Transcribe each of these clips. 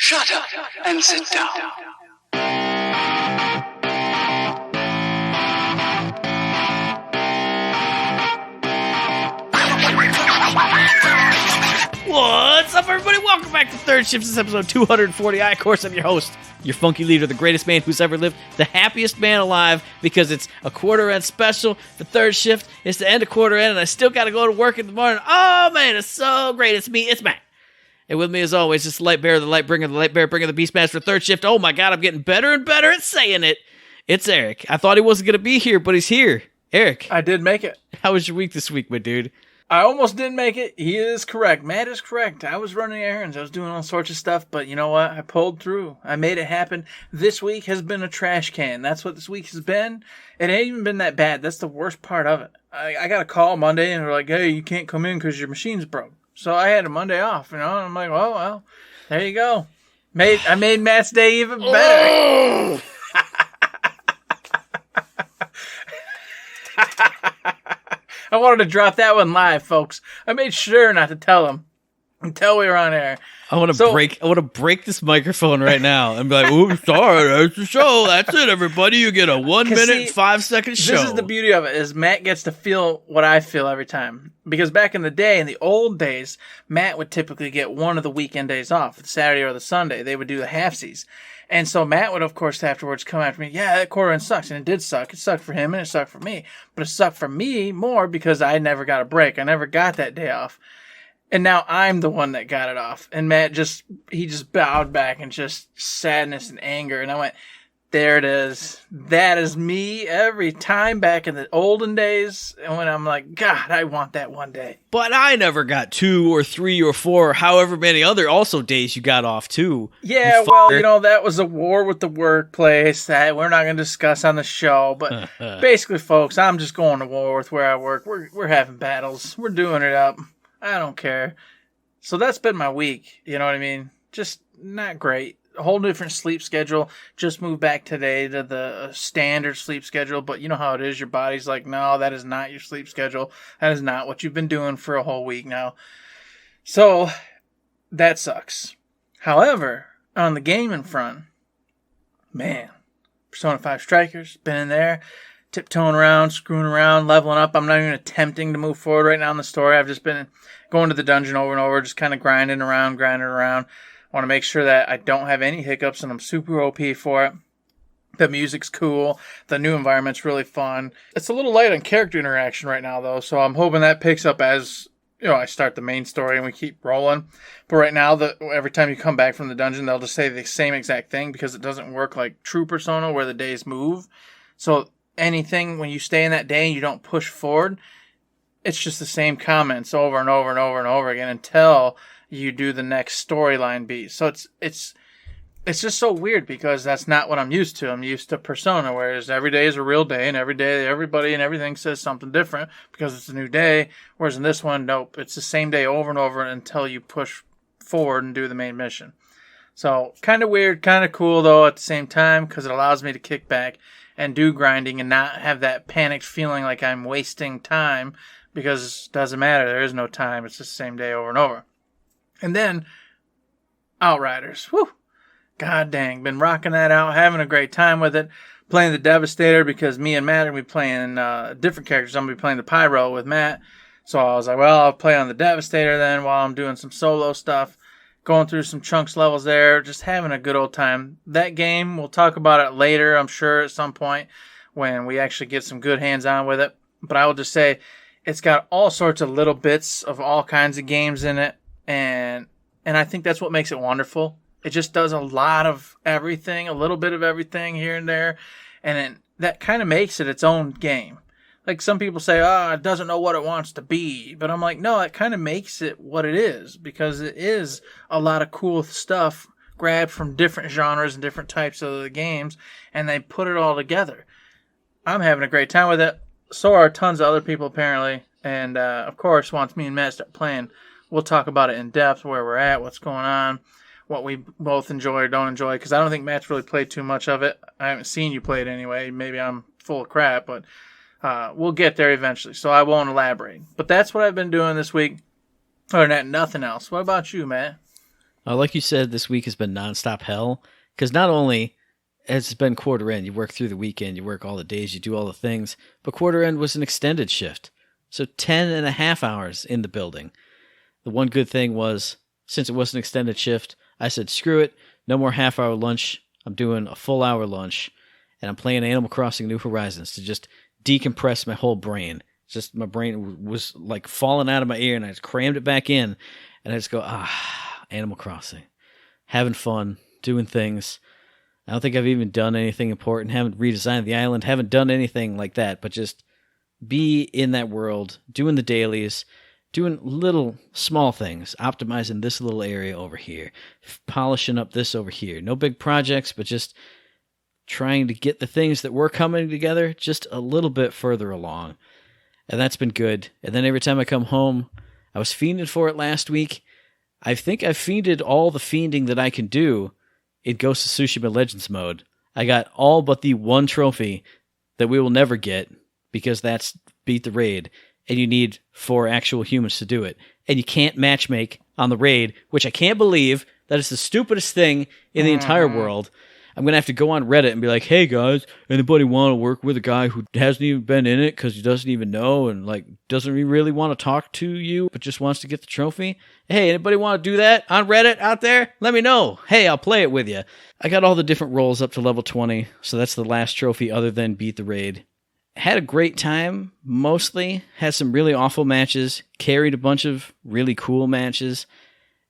Shut up and sit down. What's up, everybody? Welcome back to Third Shift. This is episode 240. I, of course, am your host, your funky leader, the greatest man who's ever lived, the happiest man alive, because it's a quarter-end special. The Third Shift is to end a quarter-end, and I still got to go to work in the morning. Oh, man, it's so great. It's me. It's Matt. And with me, as always, it's the light bearer, the light bringer, the light bearer, bringer, the Beastmaster, Third Shift. Oh, my God, I'm getting better and better at saying it. It's Eric. I thought he wasn't going to be here, but he's here. Eric. I did make it. How was your week this week, my dude? I almost didn't make it. He is correct. Matt is correct. I was running errands. I was doing all sorts of stuff, but you know what? I pulled through. I made it happen. This week has been a trash can. That's what this week has been. It ain't even been that bad. That's the worst part of it. I got a call Monday, and they're like, hey, you can't come in because your machine's broke. So I had a Monday off, you know, and I'm like, well, there you go. I made Matt's day even better. I wanted to drop that one live, folks. I made sure not to tell him until we were on air. I want to break this microphone right now and be like, "Oops, sorry, that's the show. That's it, everybody. You get a 1 minute, 5 second show." This is the beauty of it: is Matt gets to feel what I feel every time. Because back in the day, in the old days, Matt would typically get one of the weekend days off, the Saturday or the Sunday. They would do the halfsies. And so Matt would, of course, afterwards come after me. Yeah, that quarter end sucks. And it did suck. It sucked for him and it sucked for me. But it sucked for me more because I never got a break. I never got that day off. And now I'm the one that got it off. And Matt just bowed back in just sadness and anger. And I went, there it is. That is me every time back in the olden days. And when I'm like, God, I want that one day. But I never got 2 or 3 or 4, or however many other also days you got off too. Yeah, well, you know, that was a war with the workplace that we're not going to discuss on the show. But basically, folks, I'm just going to war with where I work. We're having battles. We're doing it up. I don't care. So that's been my week. You know what I mean? Just not great. A whole different sleep schedule. Just moved back today to the standard sleep schedule. But you know how it is. Your body's like, no, that is not your sleep schedule. That is not what you've been doing for a whole week now. So that sucks. However, on the gaming front, man, Persona 5 Strikers, been in there, tiptoeing around, screwing around, leveling up. I'm not even attempting to move forward right now in the story. I've just been going to the dungeon over and over, just kind of grinding around. I want to make sure that I don't have any hiccups, and I'm super OP for it. The music's cool. The new environment's really fun. It's a little light on character interaction right now, though, so I'm hoping that picks up as, you know, I start the main story and we keep rolling. But right now, every time you come back from the dungeon, they'll just say the same exact thing because it doesn't work like true Persona where the days move. So anything, when you stay in that day and you don't push forward, it's just the same comments over and over and over and over again until you do the next storyline beat. So it's just so weird because that's not what I'm used to. I'm used to Persona, whereas every day is a real day, and every day everybody and everything says something different because it's a new day. Whereas in this one, nope, it's the same day over and over until you push forward and do the main mission. So kind of weird, kind of cool though at the same time because it allows me to kick back and do grinding and not have that panicked feeling like I'm wasting time because it doesn't matter. There is no time. It's the same day over and over. And then, Outriders. Whew. God dang. Been rocking that out. Having a great time with it. Playing the Devastator because me and Matt are going to be playing different characters. I'm going to be playing the Pyro with Matt. So I was like, well, I'll play on the Devastator then while I'm doing some solo stuff. Going through some chunks levels there. Just having a good old time. That game, we'll talk about it later, I'm sure, at some point when we actually get some good hands-on with it. But I will just say, it's got all sorts of little bits of all kinds of games in it. And I think that's what makes it wonderful. It just does a lot of everything, a little bit of everything here and there. And that kind of makes it its own game. Like some people say, it doesn't know what it wants to be. But I'm like, no, it kind of makes it what it is. Because it is a lot of cool stuff grabbed from different genres and different types of the games. And they put it all together. I'm having a great time with it. So are tons of other people apparently. And of course, once me and Matt start playing, we'll talk about it in depth, where we're at, what's going on, what we both enjoy or don't enjoy. Because I don't think Matt's really played too much of it. I haven't seen you play it anyway. Maybe I'm full of crap, but we'll get there eventually. So I won't elaborate. But that's what I've been doing this week. Other than that, nothing else. What about you, Matt? Like you said, this week has been nonstop hell. Because not only has it been quarter end, you work through the weekend, you work all the days, you do all the things, but quarter end was an extended shift. So 10 and a half hours in the building. The one good thing was, since it was an extended shift, I said, screw it, no more half-hour lunch. I'm doing a full-hour lunch, and I'm playing Animal Crossing New Horizons to just decompress my whole brain. Just my brain was like falling out of my ear, and I just crammed it back in, and I just go, Animal Crossing. Having fun, doing things. I don't think I've even done anything important, haven't redesigned the island, haven't done anything like that, but just be in that world, doing the dailies, doing little small things, optimizing this little area over here, polishing up this over here. No big projects, but just trying to get the things that were coming together just a little bit further along. And that's been good. And then every time I come home, I was fiending for it last week. I think I've fiended all the fiending that I can do in Ghost of Tsushima Legends mode. I got all but the one trophy that we will never get, because that's beat the raid, and you need 4 actual humans to do it. And you can't matchmake on the raid, which I can't believe. That is the stupidest thing in the entire world. I'm going to have to go on Reddit and be like, hey guys, anybody want to work with a guy who hasn't even been in it because he doesn't even know and like doesn't really want to talk to you but just wants to get the trophy? Hey, anybody want to do that on Reddit out there? Let me know. Hey, I'll play it with you. I got all the different roles up to level 20, so that's the last trophy other than beat the raid. Had a great time, mostly. Had some really awful matches. Carried a bunch of really cool matches.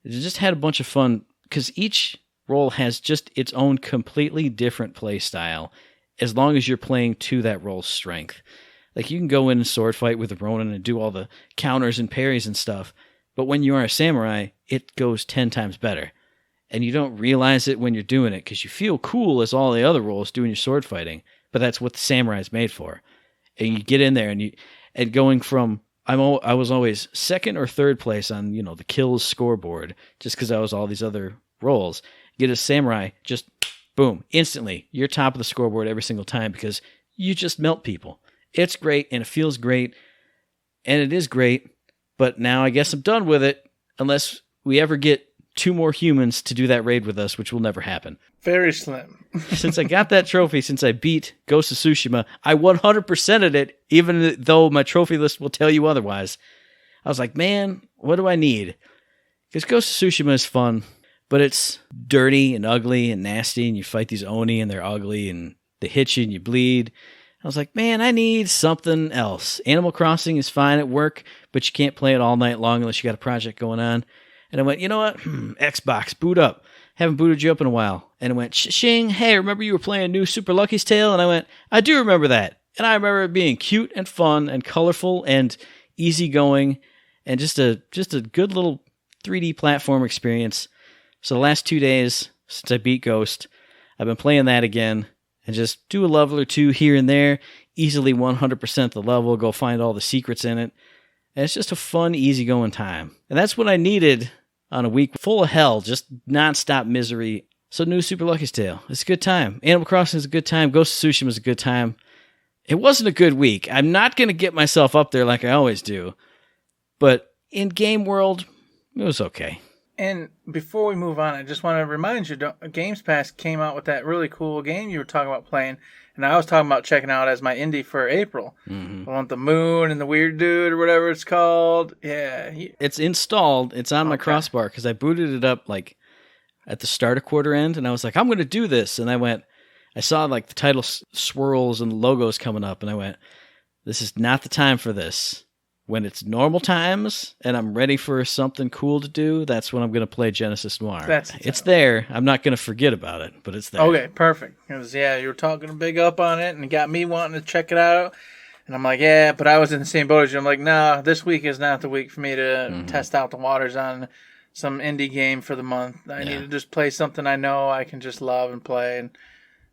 Just had a bunch of fun, because each role has just its own completely different play style, as long as you're playing to that role's strength. Like, you can go in and sword fight with a Ronin and do all the counters and parries and stuff, but when you are a samurai, it goes 10 times better. And you don't realize it when you're doing it, because you feel cool as all the other roles doing your sword fighting, but that's what the samurai is made for. And you get in there, and going from, I was always second or third place on, the kills scoreboard, just because I was all these other roles. Get a samurai, just boom, instantly, you're top of the scoreboard every single time, because you just melt people. It's great, and it feels great, and it is great, but now I guess I'm done with it, unless we ever get 2 more humans to do that raid with us, which will never happen. Very slim. Since I got that trophy, since I beat Ghost of Tsushima, I 100%ed it, even though my trophy list will tell you otherwise. I was like, man, what do I need? Because Ghost of Tsushima is fun, but it's dirty and ugly and nasty, and you fight these Oni, and they're ugly, and they hit you and you bleed. I was like, man, I need something else. Animal Crossing is fine at work, but you can't play it all night long unless you got a project going on. And I went, you know what? Xbox, boot up. Haven't booted you up in a while. And it went, shing, hey, remember you were playing new Super Lucky's Tale? And I went, I do remember that. And I remember it being cute and fun and colorful and easygoing and just a good little 3D platform experience. So the last 2 days since I beat Ghost, I've been playing that again and just do a level or 2 here and there, easily 100% the level, go find all the secrets in it. And it's just a fun, easygoing time. And that's what I needed on a week full of hell, just nonstop misery. So new Super Lucky's Tale. It's a good time. Animal Crossing is a good time. Ghost of Tsushima is a good time. It wasn't a good week. I'm not going to get myself up there like I always do. But in game world, it was okay. And before we move on, I just want to remind you, Games Pass came out with that really cool game you were talking about playing, and I was talking about checking out as my indie for April. Mm-hmm. I want the moon and the weird dude or whatever it's called. Yeah. It's installed. It's on my crossbar because I booted it up like at the start of quarter end, and I was like, I'm going to do this. And I saw like the title swirls and the logos coming up, and I went, this is not the time for this. When it's normal times and I'm ready for something cool to do, that's when I'm going to play Genesis Noir. It's there. I'm not going to forget about it, but it's there. Okay, perfect. Because, you were talking big up on it and it got me wanting to check it out. And I'm like, yeah, but I was in the same boat as you. I'm like, nah, this week is not the week for me to test out the waters on some indie game for the month. I need to just play something I know I can just love and play, and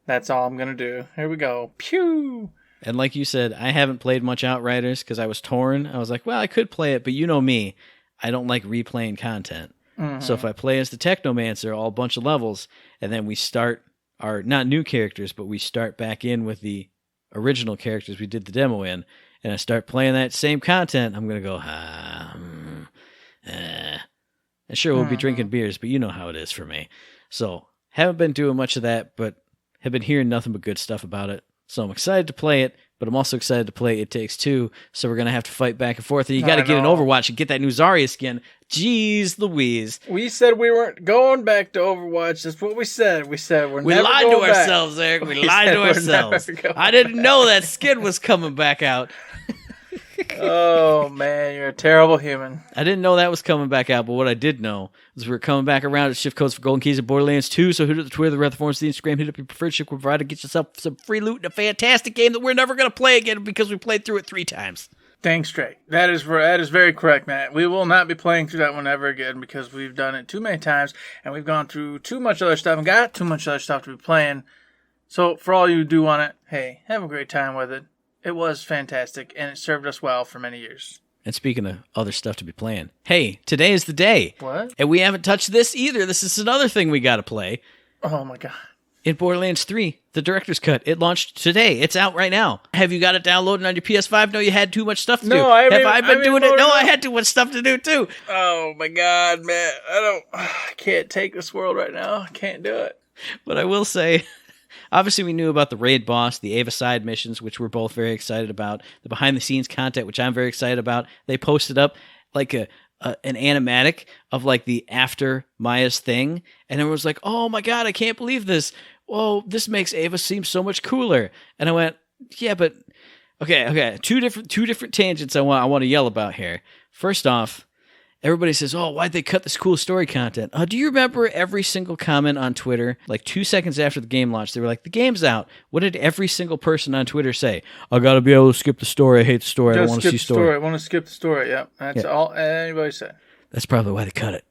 that's all I'm going to do. Here we go. Pew! And like you said, I haven't played much Outriders because I was torn. I was like, well, I could play it, but you know me. I don't like replaying content. Mm-hmm. So if I play as the Technomancer, all a bunch of levels, and then we start our, not new characters, but we start back in with the original characters we did the demo in, and I start playing that same content, I'm going to go, And sure, we'll be drinking beers, but you know how it is for me. So, haven't been doing much of that, but have been hearing nothing but good stuff about it. So I'm excited to play it, but I'm also excited to play It Takes Two, so we're going to have to fight back and forth. And you got to get an Overwatch and get that new Zarya skin. Jeez Louise. We said we weren't going back to Overwatch. That's what we said. We said we're never lied going to back. ourselves, Eric. We lied to ourselves. I didn't know that skin was coming back out. Oh, man, you're a terrible human. I didn't know that was coming back out, but what I did know is we're coming back around to shift codes for golden keys at Borderlands 2, so hit up the Twitter, the Red Forums, the Instagram, hit up your preferred ship provider, get yourself some free loot in a fantastic game that we're never going to play again because we played through it 3 times. Dang straight. That is very correct, Matt. We will not be playing through that one ever again because we've done it too many times, and we've gone through too much other stuff and got too much other stuff to be playing. So for all you who do want it, hey, have a great time with it. It was fantastic, and it served us well for many years. And speaking of other stuff to be playing, hey, today is the day. What? And we haven't touched this either. This is another thing we got to play. Oh, my God. In Borderlands 3, the director's cut. It launched today. It's out right now. Have you got it downloaded on your PS5? No, you had too much stuff to do. Have I been doing it? No, I had too much stuff to do, too. Oh, my God, Matt. I can't take this world right now. I can't do it. But I will say... Obviously, we knew about the raid boss, the Ava side missions, which we're both very excited about, the behind-the-scenes content, which I'm very excited about. They posted up like an animatic of like the after Maya's thing, and everyone was like, "Oh my God, I can't believe this! Whoa, this makes Ava seem so much cooler." And I went, "Yeah, but okay, two different tangents I want to yell about here. First off." Everybody says, "Oh, why'd they cut this cool story content?" Do you remember every single comment on Twitter? Like 2 seconds after the game launched, they were like, "The game's out." What did every single person on Twitter say? "I gotta be able to skip the story. I hate the story. I don't want to see story. I want to skip the story." Yep, that's all anybody said. That's probably why they cut it,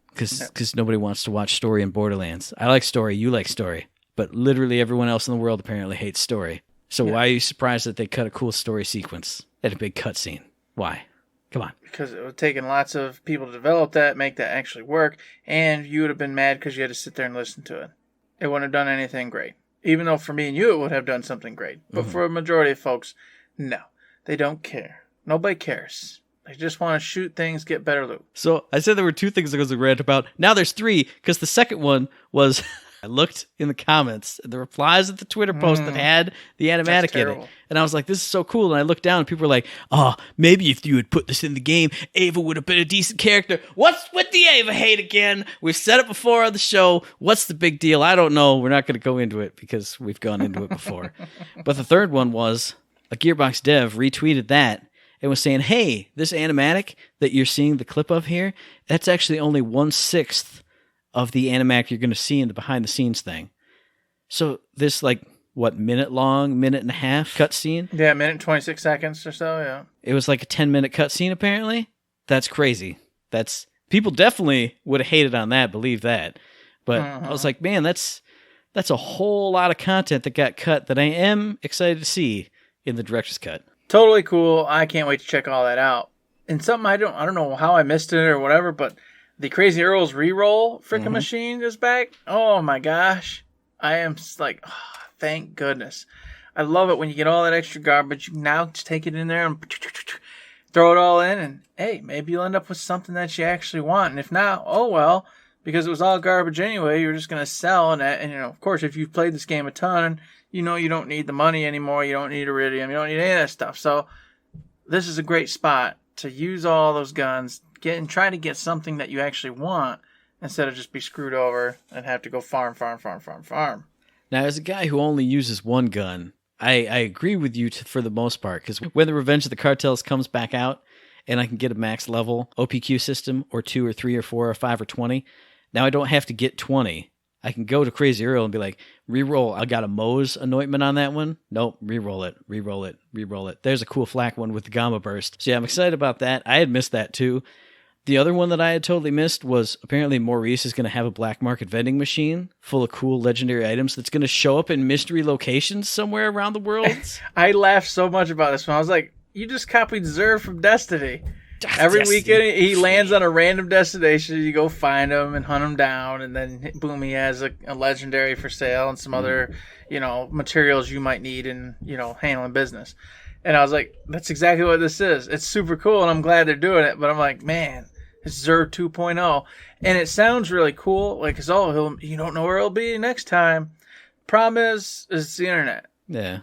because nobody wants to watch story in Borderlands. I like story. You like story, but literally everyone else in the world apparently hates story. So why are you surprised that they cut a cool story sequence at a big cutscene? Why? Come on. Because it would have taken lots of people to develop that, make that actually work, and you would have been mad because you had to sit there and listen to it. It wouldn't have done anything great. Even though for me and you it would have done something great. But for a majority of folks, no. They don't care. Nobody cares. They just want to shoot things, get better loot. So I said there were 2 things I was going to rant about. Now there's 3, because the second one was... I looked in the comments, the replies at the Twitter post that had the animatic in it. And I was like, this is so cool. And I looked down and people were like, "Oh, maybe if you had put this in the game, Ava would have been a decent character." What's with the Ava hate again? We've said it before on the show. What's the big deal? I don't know. We're not going to go into it because we've gone into it before. But the third one was a Gearbox dev retweeted that and was saying, "Hey, this animatic that you're seeing the clip of here, that's actually only 1/6 of the animatic you're going to see in the behind-the-scenes thing." So this, like, minute and a half cutscene? Yeah, minute and 26 seconds or so, yeah. It was like a 10-minute cutscene, apparently? That's crazy. People definitely would have hated on that, believe that. But I was like, man, that's a whole lot of content that got cut that I am excited to see in the director's cut. Totally cool. I can't wait to check all that out. And something I don't know how I missed it or whatever, but the Crazy Earl's reroll freaking machine is back. Oh my gosh. I am like, oh, thank goodness. I love it when you get all that extra garbage. You can now just take it in there and throw it all in. And hey, maybe you'll end up with something that you actually want. And if not, oh well, because it was all garbage anyway, you're just going to sell. And of course, if you've played this game a ton, you don't need the money anymore. You don't need iridium. You don't need any of that stuff. So this is a great spot to use all those guns. Try to get something that you actually want instead of just be screwed over and have to go farm. Now, as a guy who only uses one gun, I agree with you for the most part, because when the Revenge of the Cartels comes back out and I can get a max level OPQ system or 2 or 3 or 4 or 5 or 20, now I don't have to get 20. I can go to Crazy Earl and be like, reroll. I got a Moe's anointment on that one. Nope, reroll it. There's a cool flak one with the Gamma Burst. So yeah, I'm excited about that. I had missed that too. The other one that I had totally missed was apparently Maurice is going to have a black market vending machine full of cool legendary items that's going to show up in mystery locations somewhere around the world. I laughed so much about this one. I was like, you just copied Zerg from Destiny. Every weekend he lands on a random destination. You go find him and hunt him down, and then boom, he has a legendary for sale and some other, materials you might need in, handling business. And I was like, that's exactly what this is. It's super cool, and I'm glad they're doing it. But I'm like, man, It's Xur 2.0. And it sounds really cool. Like, you don't know where he'll be next time. Problem is it's the internet. Yeah.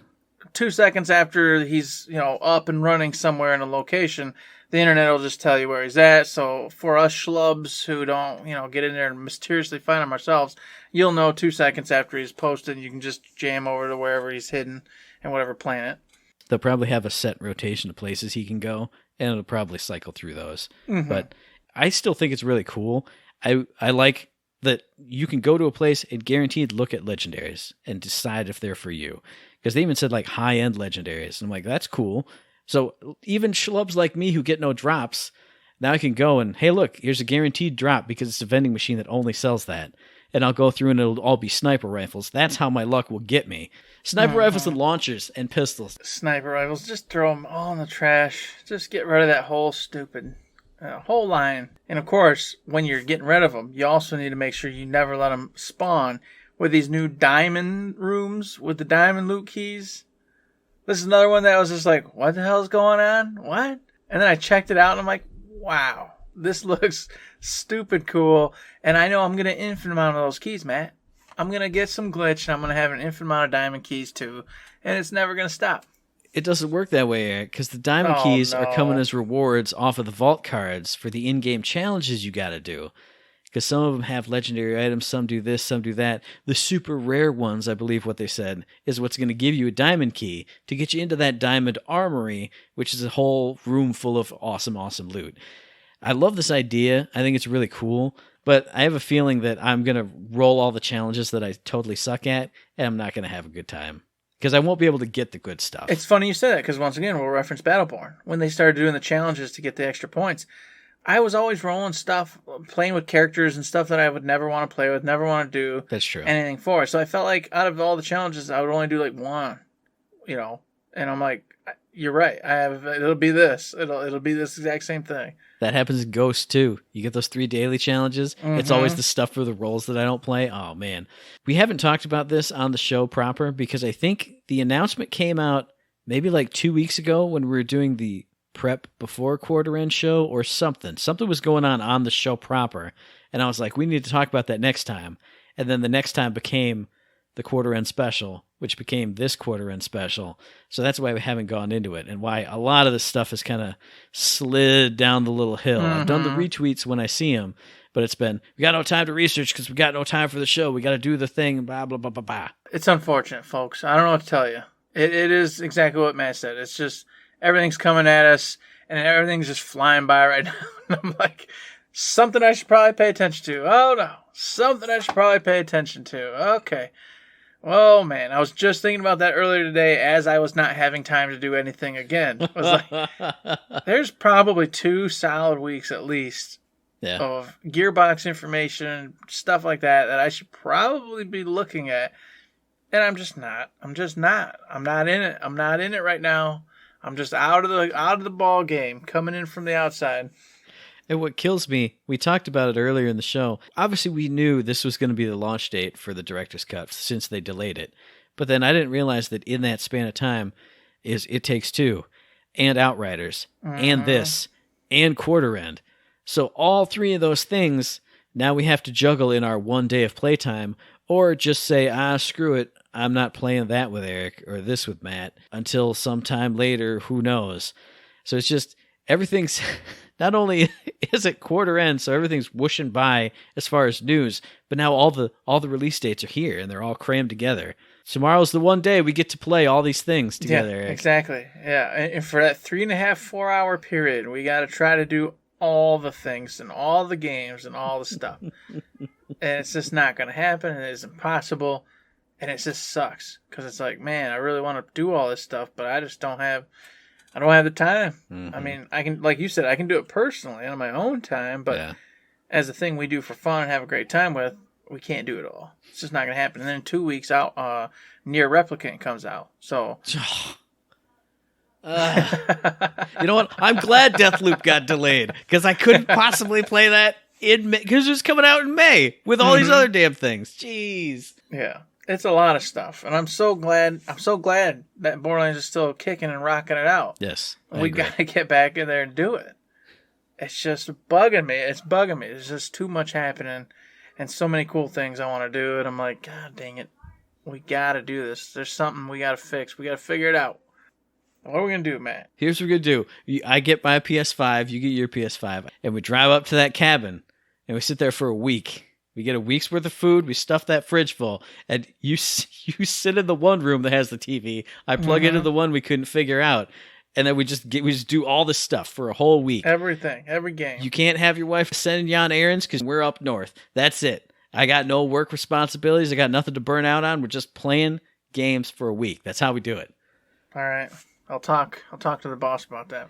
2 seconds after he's, up and running somewhere in a location, the internet will just tell you where he's at. So for us schlubs who don't, get in there and mysteriously find him ourselves, you'll know 2 seconds after he's posted. You can just jam over to wherever he's hidden and whatever planet. They'll probably have a set rotation of places he can go, and it'll probably cycle through those. Mm-hmm. But I still think it's really cool. I like that you can go to a place and guaranteed look at legendaries and decide if they're for you. Because they even said like high-end legendaries. And I'm like, that's cool. So even schlubs like me who get no drops, now I can go and, hey, look, here's a guaranteed drop because it's a vending machine that only sells that. And I'll go through and it'll all be sniper rifles. That's how my luck will get me. Sniper rifles and launchers and pistols. Sniper rifles, just throw them all in the trash. Just get rid of that whole stupid whole line. And of course, when you're getting rid of them, you also need to make sure you never let them spawn with these new diamond rooms with the diamond loot keys. This is another one that was just like, what the hell is going on? What? And then I checked it out and I'm like, wow, this looks stupid cool. And I know I'm going to infinite amount of those keys, Matt. I'm going to get some glitch and I'm going to have an infinite amount of diamond keys too. And it's never going to stop. It doesn't work that way, Eric, because the diamond keys are coming as rewards off of the vault cards for the in-game challenges you got to do. Because some of them have legendary items, some do this, some do that. The super rare ones, I believe what they said, is what's going to give you a diamond key to get you into that diamond armory, which is a whole room full of awesome, awesome loot. I love this idea. I think it's really cool. But I have a feeling that I'm going to roll all the challenges that I totally suck at, and I'm not going to have a good time. Because I won't be able to get the good stuff. It's funny you say that, because once again, we'll reference Battleborn. When they started doing the challenges to get the extra points, I was always rolling stuff, playing with characters and stuff that I would never want to play with, never want to do That's true. anything for. So I felt like out of all the challenges, I would only do like one, And I'm like, you're right. It'll be this. It'll be this exact same thing. That happens in Ghost too. You get those 3 daily challenges. Mm-hmm. It's always the stuff for the roles that I don't play. Oh man. We haven't talked about this on the show proper because I think the announcement came out maybe like 2 weeks ago when we were doing the prep before quarter end show or something. Something was going on the show proper. And I was like, we need to talk about that next time. And then the next time became the quarter end special, which became this quarter end special. So that's why we haven't gone into it and why a lot of this stuff has kind of slid down the little hill. Mm-hmm. I've done the retweets when I see them, but it's been, we got no time to research because we got no time for the show. We got to do the thing, blah, blah, blah, blah, blah. It's unfortunate, folks. I don't know what to tell you. It is exactly what Matt said. It's just everything's coming at us and everything's just flying by right now. And I'm like, something I should probably pay attention to. Oh, no. Something I should probably pay attention to. Okay. Oh, man. I was just thinking about that earlier today as I was not having time to do anything again. I was like, there's probably 2 solid weeks at least of Gearbox information, stuff like that I should probably be looking at. And I'm just not. I'm not in it. I'm not in it right now. I'm just out of the ball game, coming in from the outside. And what kills me, we talked about it earlier in the show. Obviously, we knew this was going to be the launch date for the director's cut since they delayed it. But then I didn't realize that in that span of time is It Takes Two and Outriders and this and Quarter End. So all 3 of those things now we have to juggle in our 1 day of playtime or just say, screw it. I'm not playing that with Eric or this with Matt until sometime later. Who knows? So it's just everything's not only is it quarter end, so everything's whooshing by as far as news, but now all the release dates are here and they're all crammed together. Tomorrow's the one day we get to play all these things together. Yeah, Eric. Exactly. Yeah, and for that 3.5, 4 hour period, we got to try to do all the things and all the games and all the stuff. And it's just not going to happen. And it's impossible. And it just sucks because it's like, man, I really want to do all this stuff, but I just don't have the time. Mm-hmm. I mean, I can, like you said, I can do it personally on my own time, but as a thing we do for fun and have a great time with, we can't do it all. It's just not going to happen. And then in 2 weeks out, Nier Replicant comes out. So, you know what? I'm glad Deathloop got delayed because I couldn't possibly play that in May because it was coming out in May with all these other damn things. Jeez. Yeah. It's a lot of stuff, and I'm so glad that Borderlands is still kicking and rocking it out. Yes, we got to get back in there and do it. it's just bugging me. It's bugging me. There's just too much happening and so many cool things I want to do. And I'm like, God dang it. We got to do this. There's something we got to fix. We got to figure it out. What are we going to do, Matt? Here's what we're going to do. I get my PS5, you get your PS5, and we drive up to that cabin, and we sit there for a week. We get a week's worth of food, we stuff that fridge full, and you sit in the one room that has the TV. I plug into the one we couldn't figure out, and then we just do all this stuff for a whole week. Everything, every game. You can't have your wife sending you on errands because we're up north. That's it. I got no work responsibilities. I got nothing to burn out on. We're just playing games for a week. That's how we do it. All right. I'll talk to the boss about that.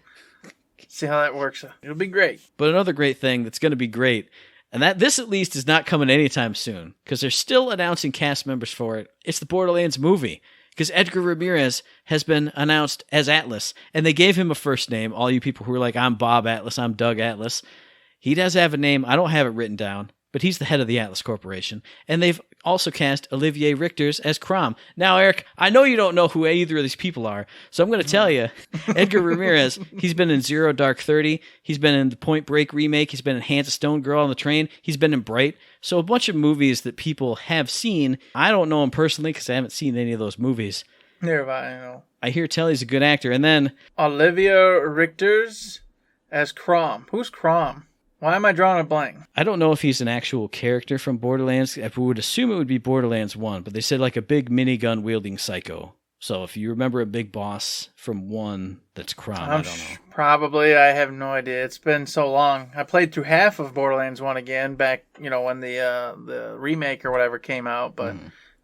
See how that works. It'll be great. But another great thing that's going to be great, and that this at least is not coming anytime soon, because they're still announcing cast members for it. It's the Borderlands movie, because Edgar Ramirez has been announced as Atlas, and they gave him a first name. All you people who are like, I'm Bob Atlas, I'm Doug Atlas. He does have a name. I don't have it written down, but he's the head of the Atlas Corporation. And they've also cast Olivier Richters as Crom. Now, Eric, I know you don't know who either of these people are, so I'm going to tell you, Edgar Ramirez, he's been in Zero Dark 30, he's been in the Point Break remake, he's been in Hands of Stone Girl on the Train, he's been in Bright, so a bunch of movies that people have seen. I don't know him personally because I haven't seen any of those movies. Never mind, I know. I hear tell he's a good actor, and then Olivia Richters as Crom. Who's Crom? Why am I drawing a blank? I don't know if he's an actual character from Borderlands. I would assume it would be Borderlands 1, but they said like a big minigun wielding psycho. So if you remember a big boss from 1 that's Crom, I don't know. Probably. I have no idea. It's been so long. I played through half of Borderlands 1 again back, when the remake or whatever came out, but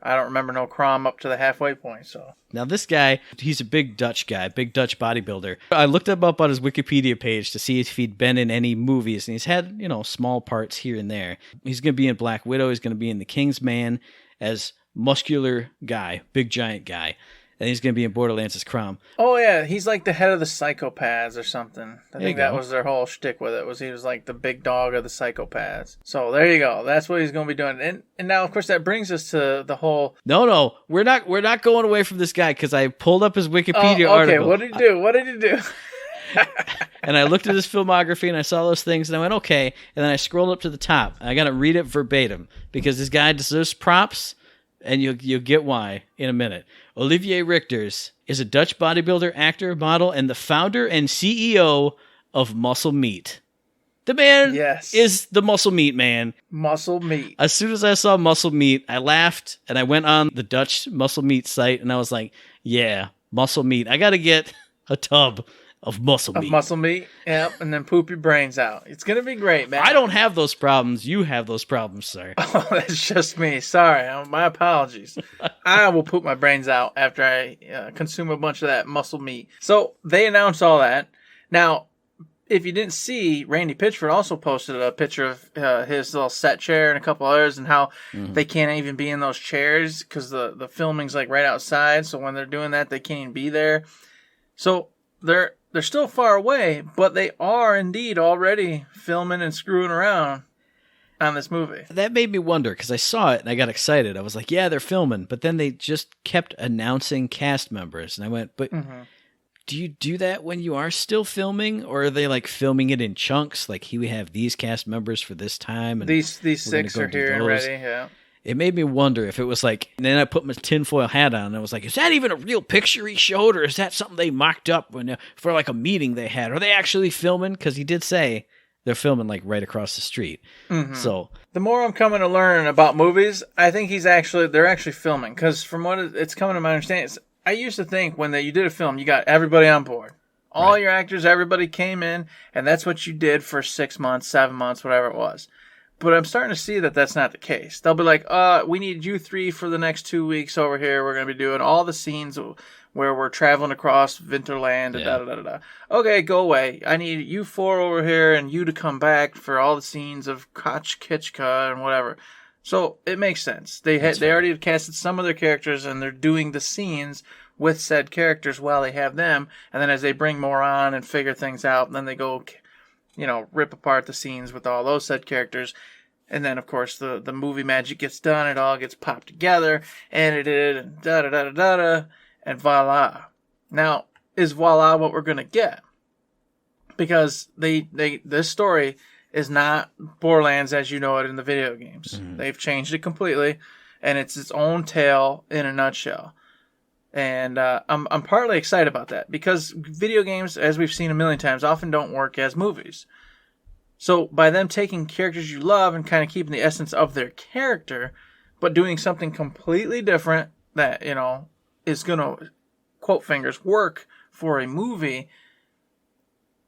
I don't remember no Crom up to the halfway point. So now this guy, he's a big Dutch guy, big Dutch bodybuilder. I looked him up on his Wikipedia page to see if he'd been in any movies, and he's had, small parts here and there. He's going to be in Black Widow. He's going to be in The King's Man as muscular guy, big giant guy. And he's going to be in Borderlands as Crom. Oh, yeah. He's like the head of the psychopaths or something. I think that go. was their whole shtick with it, was he was like the big dog of the psychopaths. So there you go. That's what he's going to be doing. And now, of course, that brings us to the whole... No. We're not going away from this guy because I pulled up his Wikipedia article. What did he do? What did he do? And I looked at his filmography and I saw those things and I went, okay. And then I scrolled up to the top. I got to read it verbatim because this guy deserves props. And you'll get why in a minute. Olivier Richters is a Dutch bodybuilder, actor, model, and the founder and CEO of Muscle Meat. The man is the Muscle Meat man. Muscle Meat. As soon as I saw Muscle Meat, I laughed, and I went on the Dutch Muscle Meat site, and I was like, yeah, Muscle Meat. I got to get a tub of muscle meat. Of muscle meat, yep, and then poop your brains out. It's going to be great, man. I don't have those problems. You have those problems, sir. Oh, that's just me. Sorry. My apologies. I will poop my brains out after I consume a bunch of that muscle meat. So they announced all that. Now, if you didn't see, Randy Pitchford also posted a picture of his little set chair and a couple others and how they can't even be in those chairs because the filming's like right outside. So when they're doing that, they can't even be there. So they're still far away, but they are indeed already filming and screwing around on this movie. That made me wonder because I saw it and I got excited. I was like, yeah, they're filming. But then they just kept announcing cast members. And I went, but do you do that when you are still filming? Or are they like filming it in chunks? Like, we have these cast members for this time. And these 6 are here and ready, yeah. It made me wonder if it was like, and then I put my tinfoil hat on and I was like, is that even a real picture he showed? Or is that something they mocked up for like a meeting they had? Are they actually filming? Because he did say they're filming like right across the street. So the more I'm coming to learn about movies, I think they're actually filming. Because from what it's coming to my understanding, I used to think when you did a film, you got everybody on board. All your actors, everybody came in, and that's what you did for 6 months, 7 months, whatever it was. But I'm starting to see that that's not the case. They'll be like, we need you 3 for the next 2 weeks over here. We're going to be doing all the scenes where we're traveling across Winterland and da-da-da-da. Okay, go away. I need you 4 over here and you to come back for all the scenes of Koch Kitchka and whatever. So it makes sense. They already had casted some of their characters and they're doing the scenes with said characters while they have them. And then as they bring more on and figure things out, then they go... rip apart the scenes with all those said characters. And then, of course, the movie magic gets done. It all gets popped together, edited, and da-da-da-da-da-da, and voila. Now, is voila what we're going to get? because this story is not Borderlands as you know it in the video games. Mm-hmm. They've changed it completely, and it's its own tale in a nutshell. And I'm partly excited about that because video games, as we've seen a million times, often don't work as movies. So by them taking characters you love and kind of keeping the essence of their character, but doing something completely different that, you know, is going to, quote fingers, work for a movie,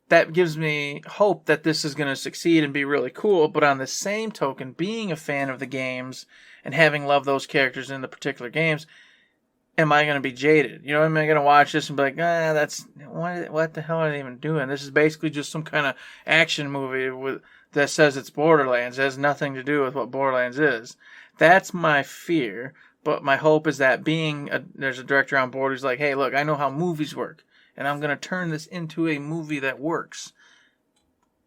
that gives me hope that this is going to succeed and be really cool. But on the same token, being a fan of the games and having loved those characters in the particular games, am I going to be jaded? You know, am I going to watch this and be like, what the hell are they even doing? This is basically just some kind of action movie that says it's Borderlands. It has nothing to do with what Borderlands is. That's my fear. But my hope is that there's a director on board who's like, hey, look, I know how movies work, and I'm going to turn this into a movie that works.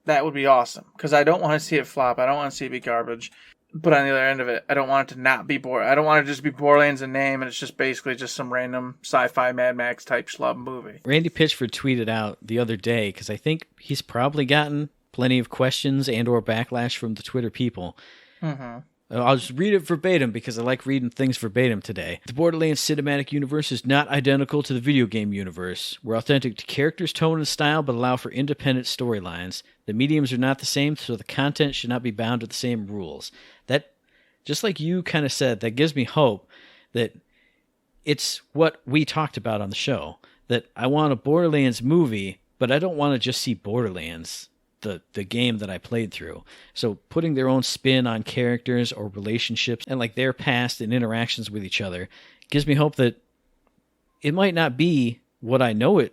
That would be awesome, because I don't want to see it flop. I don't want to see it be garbage. But on the other end of it, I don't want it to not be I don't want it to just be Borderlands in name, and it's just basically just some random sci-fi Mad Max type schlub movie. Randy Pitchford tweeted out the other day, because I think he's probably gotten plenty of questions and or backlash from the Twitter people. Mm-hmm. I'll just read it verbatim because I like reading things verbatim today. The Borderlands cinematic universe is not identical to the video game universe. We're authentic to characters, tone, and style, but allow for independent storylines. The mediums are not the same, so the content should not be bound to the same rules. That, just like you kind of said, that gives me hope that it's what we talked about on the show. That I want a Borderlands movie, but I don't want to just see Borderlands, the game that I played through. So putting their own spin on characters or relationships and like their past and interactions with each other gives me hope that it might not be what I know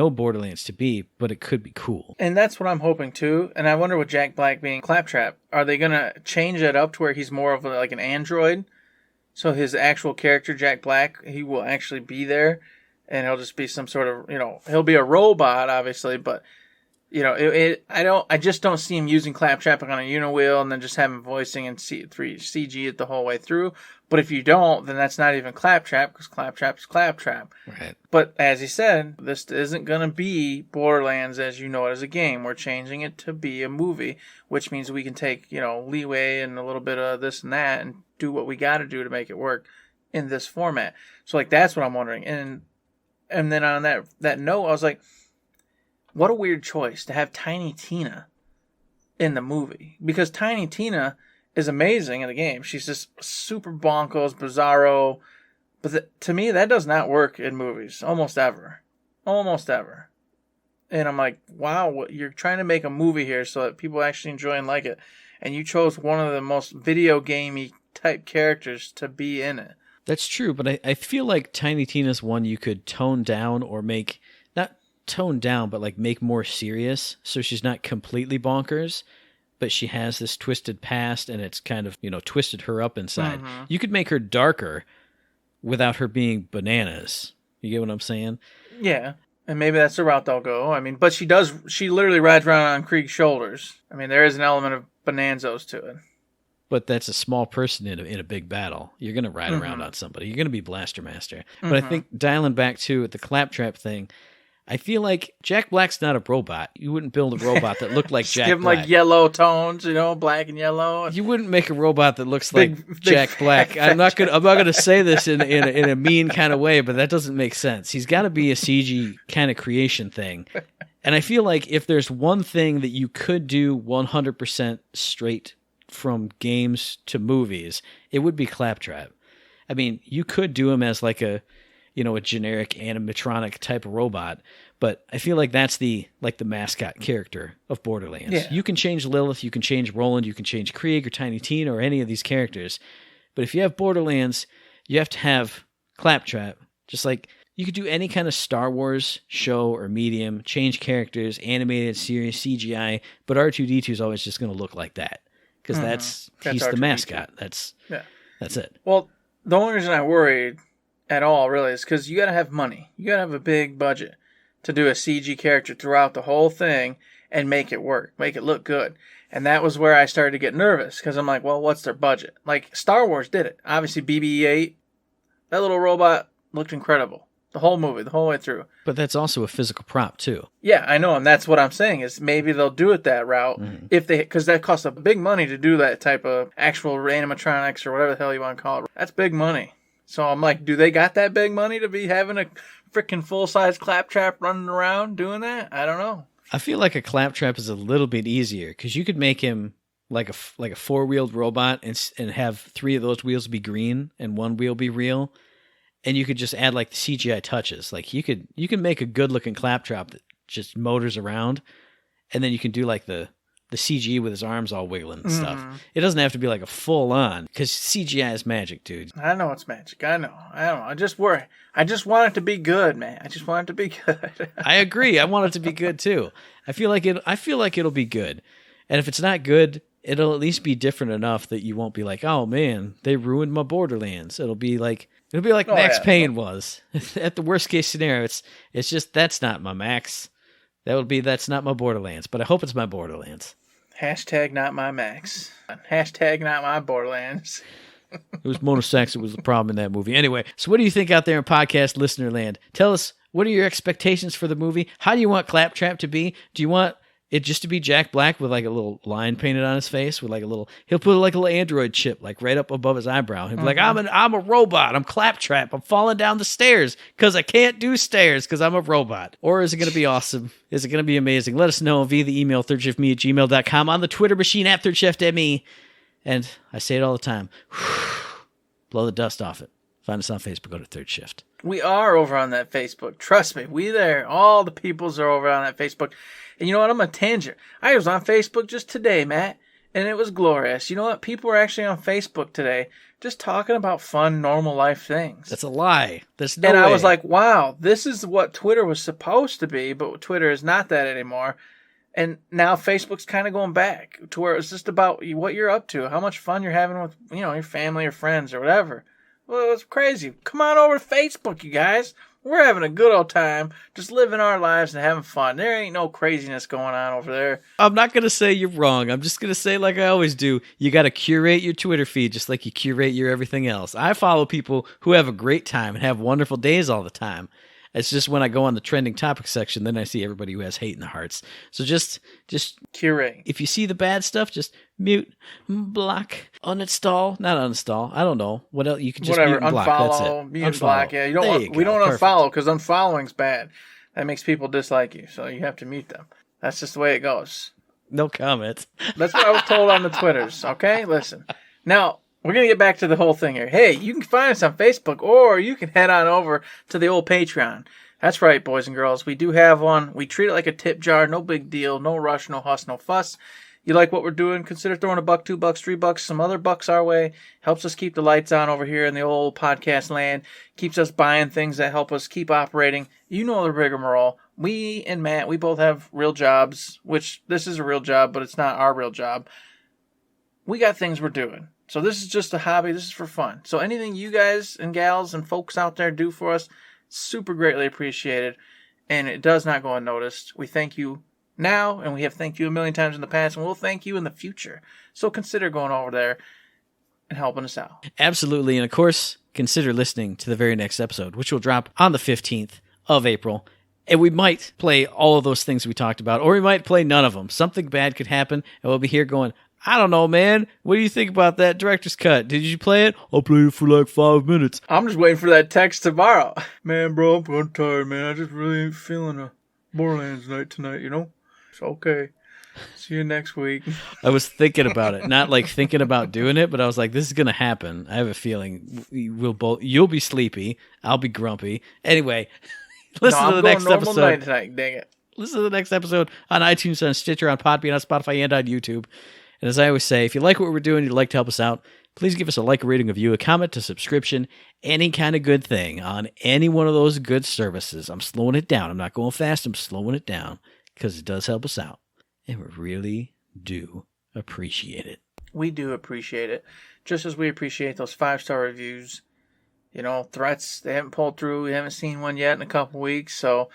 Borderlands to be, but it could be cool. And that's what I'm hoping too. And I wonder with Jack Black being Claptrap, are they going to change it up to where he's more of like an android? So his actual character, Jack Black, he will actually be there, and he'll just be some sort of, you know, he'll be a robot, obviously, but you know, I just don't see him using Claptrap on a Uniwheel and then just having voicing and CG it the whole way through. But if you don't, then that's not even Claptrap, because Claptrap's Claptrap. Right. But as he said, this isn't going to be Borderlands as you know it as a game. We're changing it to be a movie, which means we can take, you know, leeway and a little bit of this and that and do what we got to do to make it work in this format. So, like, that's what I'm wondering. And then on that note, I was like, what a weird choice to have Tiny Tina in the movie. Because Tiny Tina is amazing in the game. She's just super bonkers, bizarro. But to me, that does not work in movies. Almost ever. Almost ever. And I'm like, wow, you're trying to make a movie here so that people actually enjoy and like it. And you chose one of the most video gamey type characters to be in it. That's true, but I feel like Tiny Tina's one you could tone down or make... not tone down, but like make more serious, so she's not completely bonkers, but she has this twisted past and it's kind of, you know, twisted her up inside. Mm-hmm. You could make her darker without her being bananas. You get what I'm saying? Yeah. And maybe that's the route they'll go. I mean, but she literally rides around on Krieg's shoulders. I mean, there is an element of bonanzos to it. But that's a small person in a big battle. You're going to ride around on somebody. You're going to be Blaster Master. But I think dialing back to the Claptrap thing, I feel like Jack Black's not a robot. You wouldn't build a robot that looked like Jack Black. Give him like yellow tones, you know, black and yellow. You wouldn't make a robot that looks like Jack Black. I'm not gonna say this in a mean kind of way, but that doesn't make sense. He's got to be a CG kind of creation thing. And I feel like if there's one thing that you could do 100% straight from games to movies, it would be Claptrap. I mean, you could do him as like a generic animatronic type of robot, but I feel like that's the mascot character of Borderlands. Yeah. You can change Lilith, you can change Roland, you can change Krieg or Tiny Tina or any of these characters, but if you have Borderlands, you have to have Claptrap. Just like you could do any kind of Star Wars show or medium, change characters, animated, series, CGI, but R2-D2 is always just going to look like that because he's the mascot. That's it. Well, the only reason I worried at all, really, is because you got to have money. You got to have a big budget to do a CG character throughout the whole thing and make it work, make it look good. And that was where I started to get nervous because I'm like, well, what's their budget? Like, Star Wars did it. Obviously, BB-8, that little robot looked incredible. The whole movie, the whole way through. But that's also a physical prop, too. Yeah, I know, and that's what I'm saying, is maybe they'll do it that route, because that costs a big money to do that type of actual animatronics, or whatever the hell you want to call it. That's big money. So I'm like, do they got that big money to be having a freaking full-size claptrap running around doing that? I don't know. I feel like a claptrap is a little bit easier, because you could make him like a four-wheeled robot and have 3 of those wheels be green and 1 wheel be real. And you could just add like the CGI touches. Like you can make a good looking claptrap that just motors around, and then you can do like the CG with his arms all wiggling and stuff. It doesn't have to be like a full on, because CGI is magic, dude. I know it's magic. I know. I just worry. I just want it to be good, man. I just want it to be good. I agree. I want it to be good too. I feel like it'll be good. And if it's not good, it'll at least be different enough that you won't be like, oh man, they ruined my Borderlands. It'll be like Max Payne was. At the worst case scenario, it's just, that's not my Max. That's not my Borderlands, but I hope it's my Borderlands. Hashtag not my Max. Hashtag not my Borderlands. It was motorcycles that was the problem in that movie. Anyway, so what do you think out there in podcast listener land? Tell us, what are your expectations for the movie? How do you want Claptrap to be? Do you want it just to be Jack Black with like a little line painted on his face with like he'll put like a little android chip like right up above his eyebrow. He'll be like, I'm a robot. I'm Claptrap. I'm falling down the stairs because I can't do stairs because I'm a robot. Or is it going to be awesome? Is it going to be amazing? Let us know via the email thirdshiftme@gmail.com, on the Twitter machine @thirdshiftme. And I say it all the time. Blow the dust off it. Find us on Facebook. Go to Third Shift. We are over on that Facebook. Trust me, we there. All the peoples are over on that Facebook. And you know what? I'm a tangent. I was on Facebook just today, Matt, and it was glorious. You know what? People were actually on Facebook today just talking about fun, normal life things. That's a lie. There's no way. And I was like, wow, this is what Twitter was supposed to be, but Twitter is not that anymore. And now Facebook's kind of going back to where it's just about what you're up to, how much fun you're having with, your family or friends or whatever. Well, it's crazy. Come on over to Facebook, you guys. We're having a good old time, just living our lives and having fun. There ain't no craziness going on over there. I'm not going to say you're wrong. I'm just going to say, like I always do, you got to curate your Twitter feed just like you curate your everything else. I follow people who have a great time and have wonderful days all the time. It's just when I go on the trending topic section, then I see everybody who has hate in their hearts. So just curate. If you see the bad stuff, just mute, block, uninstall, not uninstall. I don't know what else you can just mute and block. That's it. Mute and block. Yeah, we don't unfollow because unfollowing's bad. That makes people dislike you, so you have to mute them. That's just the way it goes. No comment. That's what I was told on the Twitters. Okay, listen. Now, we're going to get back to the whole thing here. Hey, you can find us on Facebook, or you can head on over to the old Patreon. That's right, boys and girls. We do have one. We treat it like a tip jar. No big deal. No rush, no huss, no fuss. You like what we're doing? Consider throwing $1, $2, $3, some other bucks our way. Helps us keep the lights on over here in the old podcast land. Keeps us buying things that help us keep operating. You know the rigmarole. We and Matt, we both have real jobs, which this is a real job, but it's not our real job. We got things we're doing. So this is just a hobby. This is for fun. So anything you guys and gals and folks out there do for us, super greatly appreciated. And it does not go unnoticed. We thank you now, and we have thanked you a million times in the past, and we'll thank you in the future. So consider going over there and helping us out. Absolutely. And of course, consider listening to the very next episode, which will drop on the 15th of April. And we might play all of those things we talked about, or we might play none of them. Something bad could happen, and we'll be here going, I don't know, man. What do you think about that director's cut? Did you play it? I played it for like 5 minutes. I'm just waiting for that text tomorrow. Man, bro, I'm tired, man. I just really ain't feeling a Borderlands night tonight, It's okay. See you next week. I was thinking about it. Not like thinking about doing it, but I was like, this is going to happen. I have a feeling you'll be sleepy. I'll be grumpy. Anyway, listen to the next episode. Night tonight, dang it. Listen to the next episode on iTunes, on Stitcher, on Podbean, on Spotify, and on YouTube. And as I always say, if you like what we're doing, you'd like to help us out, please give us a like, a rating, a view, a comment, a subscription, any kind of good thing on any one of those good services. I'm slowing it down. I'm not going fast. I'm slowing it down because it does help us out. And we really do appreciate it. We do appreciate it. Just as we appreciate those 5-star reviews. Threats, they haven't pulled through. We haven't seen one yet in a couple weeks. So,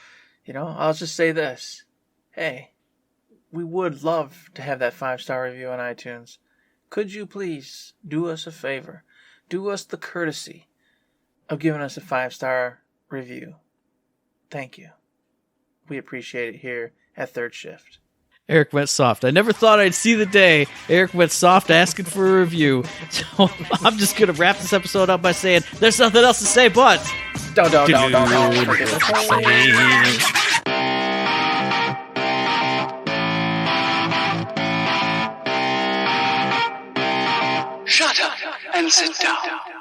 I'll just say this. Hey, we would love to have that 5-star review on iTunes. Could you please do us a favor? Do us the courtesy of giving us a 5-star review. thank you. We appreciate it here at Third Shift. Eric went soft. I never thought I'd see the day Eric went soft asking for a review. So I'm just going to wrap this episode up by saying there's nothing else to say but... Don't. Shut up and sit down.